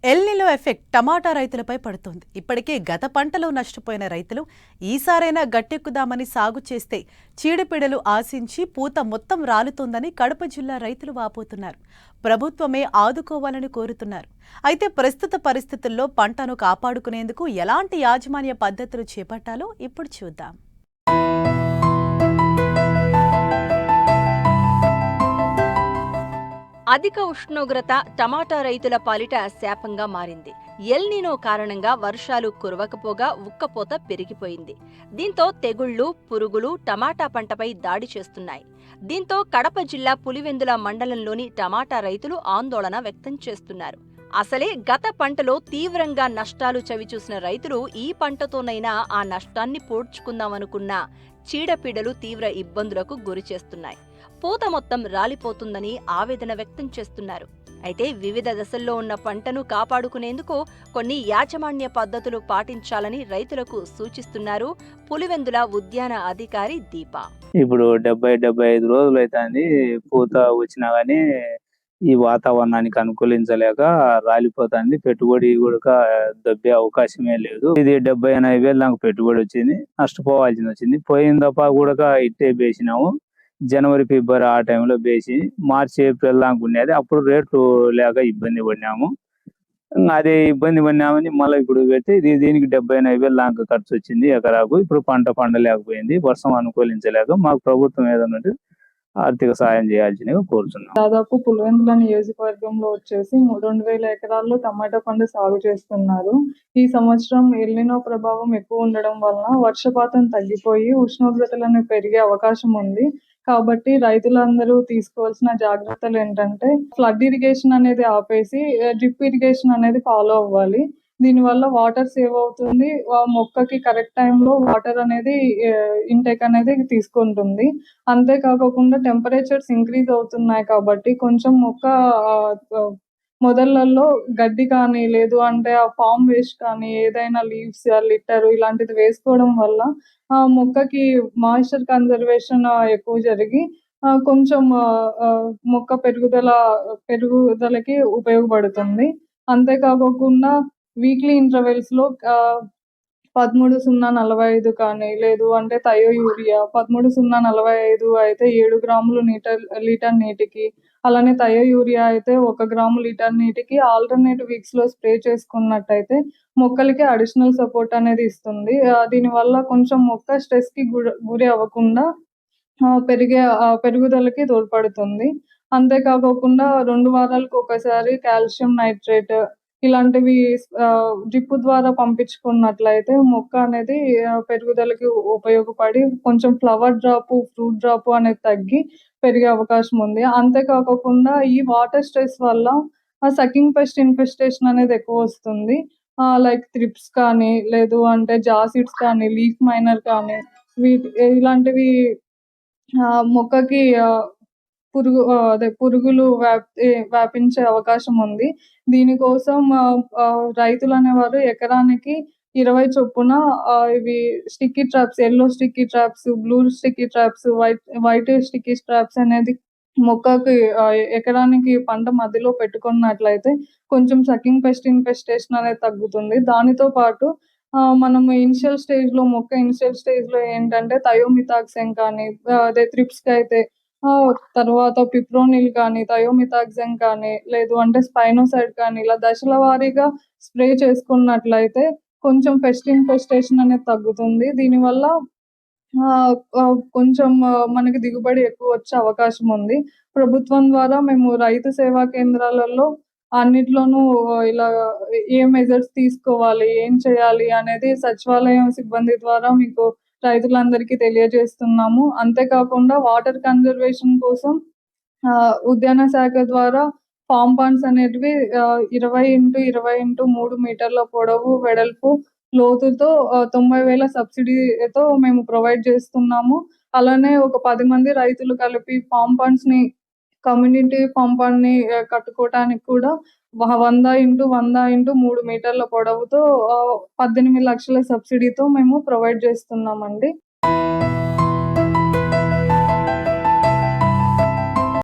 ఎల్నిలో effect టమాటా రైతులపై పడుతోంది. ఇప్పటికే గత పంటలో నష్టపోయిన రైతులు ఈసారైనా గట్టెక్కుదామని సాగు చేస్తే చీడపీడలు ఆశించి పూత మొత్తం రాలుతోందని కడప జిల్లా రైతులు వాపోతున్నారు. ప్రభుత్వమే ఆదుకోవాలని కోరుతున్నారు. అయితే ప్రస్తుత పరిస్థితుల్లో పంటను కాపాడుకునేందుకు ఎలాంటి యాజమాన్య పద్ధతులు చేపట్టాలో ఇప్పుడు చూద్దాం. అధిక ఉష్ణోగ్రత టమాటా రైతుల పాలిట శాపంగా మారింది. ఎల్నినో కారణంగా వర్షాలు కురవకపోగా ఉక్కపోత పెరిగిపోయింది. దీంతో తెగుళ్లు, పురుగులు టమాటా పంటపై దాడి చేస్తున్నాయి. దీంతో కడప జిల్లా పులివెందుల మండలంలోని టమాటా రైతులు ఆందోళన వ్యక్తం చేస్తున్నారు. అసలే గత పంటలో తీవ్రంగా నష్టాలు చవిచూసిన రైతులు ఈ పంటతోనైనా ఆ నష్టాన్ని పూడ్చుకుందామనుకున్నా చీడపీడలు తీవ్ర ఇబ్బందులకు గురిచేస్తున్నాయి. పూత మొత్తం రాలిపోతుందని ఆవేదన వ్యక్తం చేస్తున్నారు. అయితే వివిధ దశల్లో ఉన్న పంటను కాపాడుకునేందుకు కొన్ని యాజమాన్య పద్ధతులు పాటించాలని రైతులకు సూచిస్తున్నారు పులివెందుల ఉద్యాన అధికారి దీప. ఇప్పుడు 70-75 రోజులు అవుతుంది పూత వచ్చినా గానీ ఈ వాతావరణానికి అనుకూలించలేక రాలిపోతుంది. పెట్టుబడి కూడా దబ్బే అవకాశమే లేదు. ఇది 70-80 వేలు నాకు పెట్టుబడి వచ్చింది, నష్టపోవాల్సి వచ్చింది. పోయిన తప్ప కూడా ఇట్టే వేసినాము. జనవరి, ఫిబ్రవరి ఆ టైంలో వేసి మార్చి, ఏప్రిల్ దాకా ఉండేది. అప్పుడు రేట్లు లేక ఇబ్బంది పడినాము. అదే ఇబ్బంది పడినామని మళ్ళీ ఇప్పుడు పెడితే దీనికి 70-80 వేలు దాకా ఖర్చు వచ్చింది ఎకరాకు. ఇప్పుడు పంట పండలేకపోయింది, వర్షం అనుకూలించలేక. మాకు ప్రభుత్వం ఏదన్నా ఆర్థిక సాయం చేయాల్సిందిగా కోరుతున్నాం. దాదాపు పులివెందుల నియోజకవర్గంలో వచ్చేసి 2,000 ఎకరాల్లో టమాటా పంట సాగు చేస్తున్నారు. ఈ సంవత్సరం ఎల్నినో ప్రభావం ఎక్కువ ఉండడం వలన వర్షపాతం తగ్గిపోయి ఉష్ణోగ్రతలను పెరిగే అవకాశం ఉంది. కాబట్టి రైతులందరూ తీసుకోవాల్సిన జాగ్రత్తలు ఏంటంటే ఫ్లడ్ ఇరిగేషన్ అనేది ఆపేసి డ్రిప్ ఇరిగేషన్ అనేది ఫాలో అవ్వాలి. దీనివల్ల వాటర్ సేవ్ అవుతుంది. మొక్కకి కరెక్ట్ టైంలో వాటర్ అనేది ఇంటేక్ అనేది తీసుకుంటుంది. అంతేకాకుండా టెంపరేచర్స్ ఇంక్రీజ్ అవుతున్నాయి కాబట్టి కొంచెం మొక్క మొదళ్లలో గడ్డి కానీ లేదు అంటే ఆ ఫామ్ వేస్ట్ కానీ ఏదైనా లీవ్స్ లిటర్ ఇలాంటిది వేసుకోవడం వల్ల మొక్కకి మాయిశ్చర్ కన్జర్వేషన్ ఎక్కువ జరిగి కొంచెం మొక్క పెరుగుదలకి ఉపయోగపడుతుంది. అంతేకాకుండా వీక్లీ ఇంటర్వెల్స్ లో 13-0-45 కానీ లేదు అంటే థయో యూరియా 13-0-45 అయితే 7 గ్రాములు లీటర్ నీటికి, అలానే థయో యూరియా అయితే 1 గ్రాము లీటర్ నీటికి ఆల్టర్నేట్ వీక్స్ లో స్ప్రే చేసుకున్నట్టయితే మొక్కలకి అడిషనల్ సపోర్ట్ అనేది ఇస్తుంది. దీనివల్ల కొంచెం మొక్క స్ట్రెస్ కి గురి అవ్వకుండా పెరుగుదలకి తోడ్పడుతుంది. అంతేకాకుండా 2 వారాలకు ఒకసారి కాల్షియం నైట్రేట్ ఇలాంటివి డ్రిప్ ద్వారా పంపించుకున్నట్లయితే మొక్క అనేది పెరుగుదలకి ఉపయోగపడి కొంచెం ఫ్లవర్ డ్రాప్, ఫ్రూట్ డ్రాప్ అనేది తగ్గి పెరిగే అవకాశం ఉంది. అంతేకాకుండా ఈ వాటర్ స్ట్రెస్ వల్ల సకింగ్ పెస్ట్ ఇన్ఫెస్టేషన్ అనేది ఎక్కువ వస్తుంది. లైక్ థ్రిప్స్ కానీ లేదు అంటే జాసిడ్స్ కానీ లీఫ్ మైనర్ కానీ ఇలాంటివి మొక్కకి పురుగులు వ్యాపించే అవకాశం ఉంది. దీనికోసం రైతులు అనేవారు ఎకరానికి 20 చొప్పున ఇవి sticky traps, yellow sticky traps, blue sticky traps, white sticky traps అనేది మొక్కకి ఎకరానికి పంట మధ్యలో పెట్టుకున్నట్లయితే కొంచెం సకింగ్ పెస్ట్ ఇన్ఫెస్టేషన్ అనేది తగ్గుతుంది. దానితో పాటు మనం ఇనిషియల్ స్టేజ్ లో ఏంటంటే థయోమిథాక్సమ్ కానీ అదే థ్రిప్స్ కి అయితే తర్వాత పిప్రోనిల్ కానీ థయోమిథాక్సమ్ కానీ లేదు అంటే స్పైనోసైడ్ కానీ ఇలా దశల వారీగా స్ప్రే చేసుకున్నట్లయితే కొంచెం పెస్ట్ ఇన్ఫెస్టేషన్ అనేది తగ్గుతుంది. దీనివల్ల కొంచెం మనకి దిగుబడి ఎక్కువ వచ్చే అవకాశం ఉంది. ప్రభుత్వం ద్వారా మేము రైతు సేవా కేంద్రాలలో అన్నిట్లోనూ ఇలా ఏ మెజర్స్ తీసుకోవాలి, ఏం చేయాలి అనేది సచివాలయం సిబ్బంది ద్వారా మీకు రైతులందరికీ తెలియజేస్తున్నాము. అంతేకాకుండా వాటర్ కన్జర్వేషన్ కోసం ఉద్యాన శాఖ ద్వారా ఫామ్ పాండ్స్ అనేటివి 20x20x3 మీటర్ల పొడవు, వెడల్పు, లోతుతో 90,000 సబ్సిడీతో మేము ప్రొవైడ్ చేస్తున్నాము. అలానే ఒక 10 మంది రైతులు కలిపి ఫామ్ పాండ్స్ ని కమ్యూనిటీ ఫామ్ పాండ్ ని కట్టుకోవటానికి కూడా 100x100x3 మీటర్ల పొడవుతో 18 లక్షల సబ్సిడీతో మేము ప్రొవైడ్ చేస్తున్నామండి.